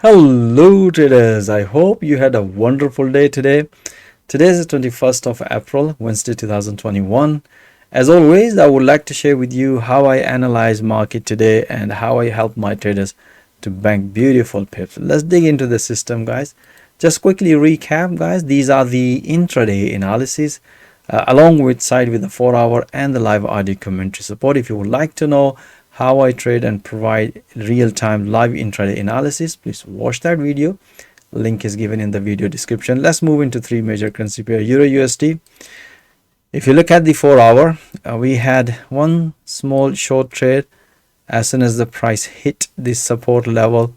Hello traders, I hope you had a wonderful day today. Today is the 21st of April, Wednesday 2021. As always, I would like to share with you how I analyze market today and how I help my traders to bank beautiful pips. Let's dig into the system, guys. Just quickly recap, guys. These are the intraday analysis along with side with the 4-hour and the live audio commentary support. If you would like to know how I trade and provide real-time live intraday analysis, please watch that video. Link is given in the video description. Let's move into three major currency pair. EURUSD. If you look at the 4-hour, we had one small short trade as soon as the price hit this support level,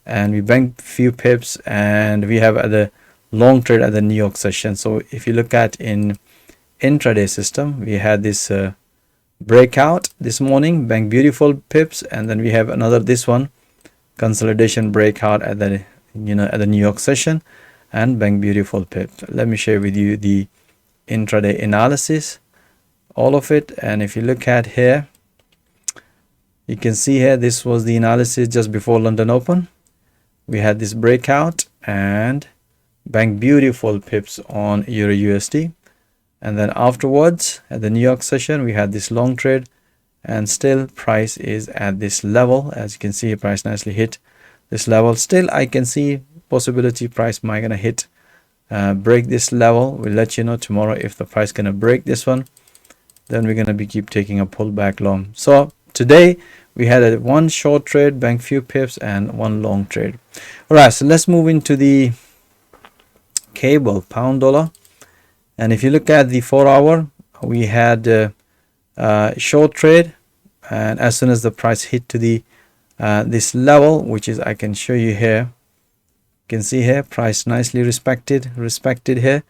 and we banked few pips, and we have at the long trade at the New York session. So if you look at in intraday system, we had this breakout this morning, bank beautiful pips, and then we have another this one consolidation breakout at the at the New York session and bank beautiful pips. Let me share with you the intraday analysis, all of it. And if you look at here, you can see here this was the analysis just before London Open. We had this breakout and bank beautiful pips on EURUSD. And then afterwards at the New York session, we had this long trade, and still price is at this level. As you can see, price nicely hit this level. Still I can see possibility price might gonna hit break this level. We'll let you know tomorrow if the price gonna break this one, then we're gonna be keep taking a pullback long. So today we had a one short trade, bank few pips, and one long trade. All right, so let's move into the cable pound dollar. And if you look at the 4-hour, we had a short trade, and as soon as the price hit to the this level, which is I can show you here, you can see here price nicely respected here.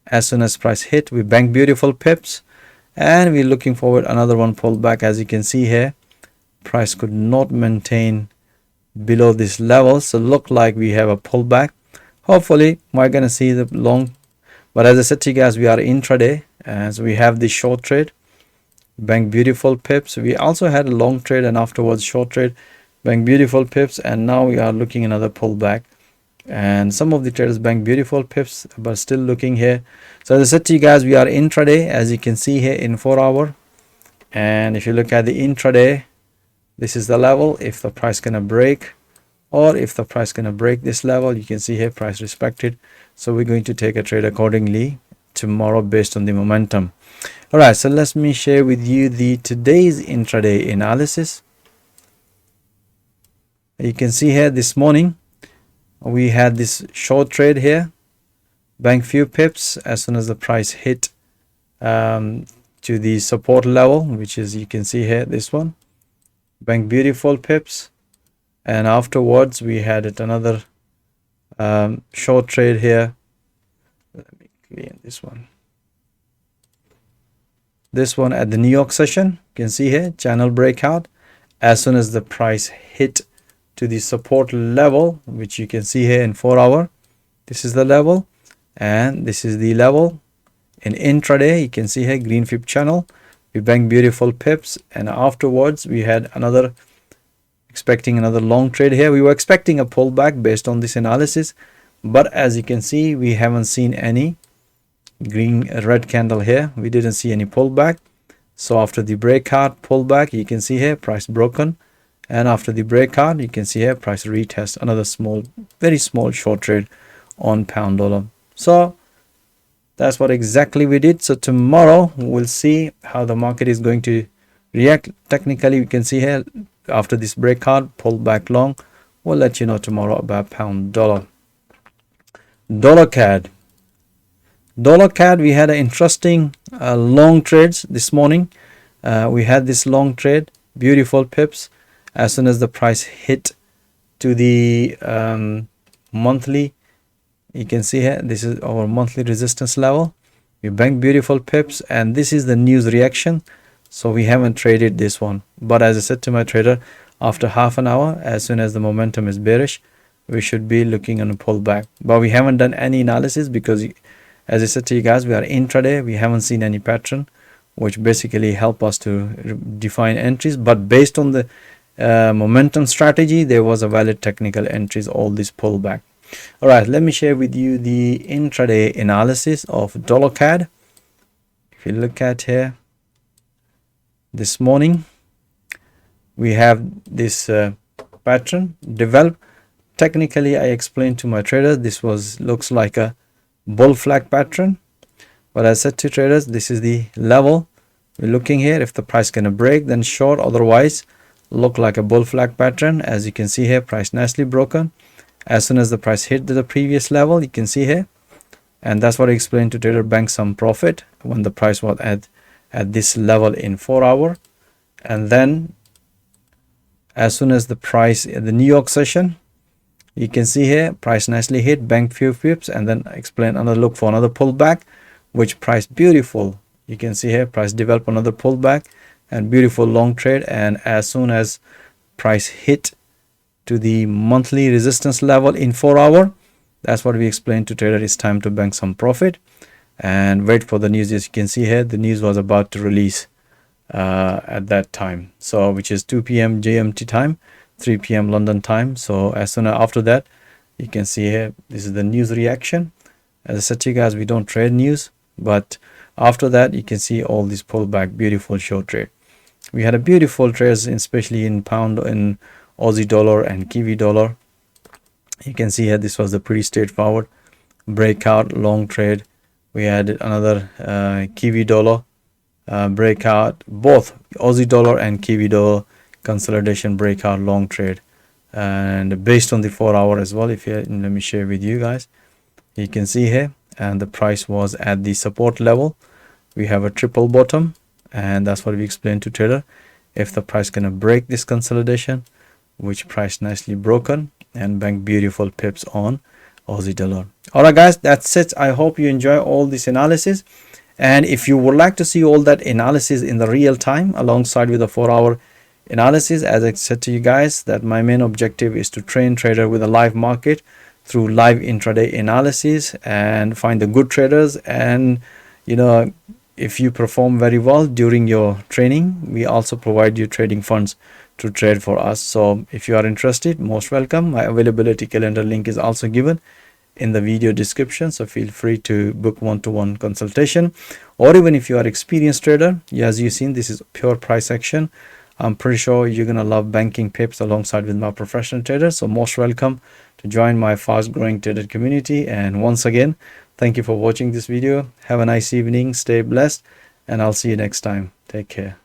As soon as price hit, we bank beautiful pips, and we're looking forward another one pullback. As you can see here, price could not maintain below this level, so look like we have a pullback. Hopefully we're gonna see the long. But as I said to you guys, we are intraday, as we have this short trade, bank beautiful pips. We also had a long trade and afterwards short trade, bank beautiful pips, and now we are looking another pullback. And some of the traders bank beautiful pips, but still looking here. So as I said to you guys, we are intraday, as you can see here in 4-hour. And if you look at the intraday, this is the level. If the price gonna break, or if the price gonna break this level, you can see here price respected. So we're going to take a trade accordingly tomorrow based on the momentum. All right, so let me share with you the today's intraday analysis. You can see here this morning we had this short trade here, bank few pips as soon as the price hit to the support level, which is you can see here this one, bank beautiful pips. And afterwards we had it another short trade here. Let me clean this one at the New York session. You can see here channel breakout as soon as the price hit to the support level, which you can see here in 4-hour. This is the level, and this is the level. In intraday, you can see here green fib channel, we bank beautiful pips, and afterwards we had another expecting another long trade here. We were expecting a pullback based on this analysis, but as you can see, we haven't seen any red candle here. We didn't see any pullback. So after the breakout pullback, you can see here price broken, and after the breakout, you can see here price retest another small, very small short trade on pound dollar. So that's what exactly we did. So tomorrow we'll see how the market is going to react. Technically, we can see here after this breakout pull back long. We'll let you know tomorrow about pound dollar. Dollar CAD, we had an interesting long trades this morning. We had this long trade, beautiful pips, as soon as the price hit to the monthly. You can see here this is our monthly resistance level. We bank beautiful pips, and this is the news reaction. So we haven't traded this one, but as I said to my trader, after half an hour, as soon as the momentum is bearish, we should be looking on a pullback. But we haven't done any analysis because, as I said to you guys, we are intraday. We haven't seen any pattern, which basically help us to define entries. But based on the momentum strategy, there was a valid technical entries, all this pullback. All right, let me share with you the intraday analysis of dollar CAD. If you look at here, this morning we have this pattern developed. Technically, I explained to my traders this looks like a bull flag pattern, but I said to traders, this is the level we're looking here. If the price gonna break, then short, otherwise look like a bull flag pattern. As you can see here, price nicely broken. As soon as the price hit the previous level, you can see here, and that's what I explained to trader, bank some profit when the price was at this level in 4 hour. And then as soon as the price in the New York session, you can see here, price nicely hit, bank few pips, and then explain another look for another pullback, which price beautiful. You can see here, price develop another pullback and beautiful long trade. And as soon as price hit to the monthly resistance level in 4 hour, that's what we explained to trader, it's time to bank some profit and wait for the news. As you can see here, the news was about to release at that time, so which is 2 p.m. GMT time, 3 p.m. London time. So as soon as after that, you can see here, this is the news reaction. As I said to you guys, we don't trade news, but after that you can see all this pullback, beautiful short trade. We had a beautiful trades, especially in pound, in Aussie dollar and Kiwi dollar. You can see here, this was a pretty straightforward breakout long trade. We had another Kiwi dollar breakout, both Aussie dollar and Kiwi dollar consolidation breakout long trade, and based on the 4 hour as well. If you let me share with you guys, you can see here, and the price was at the support level. We have a triple bottom, and that's what we explained to trader. If the price gonna break this consolidation, which price nicely broken, and bank beautiful pips on Aussie dollar. All right guys, that's it. I hope you enjoy all this analysis, and if you would like to see all that analysis in the real time alongside with the 4 hour analysis, as I said to you guys, that my main objective is to train trader with a live market through live intraday analysis and find the good traders. And you know, if you perform very well during your training, we also provide you trading funds to trade for us. So if you are interested, most welcome. My availability calendar link is also given in the video description, so feel free to book one-to-one consultation. Or even if you are experienced trader, as you've seen, this is pure price action. I'm pretty sure you're gonna love banking pips alongside with my professional traders. So most welcome to join my fast growing trader community. And once again, thank you for watching this video. Have a nice evening, stay blessed, and I'll see you next time. Take care.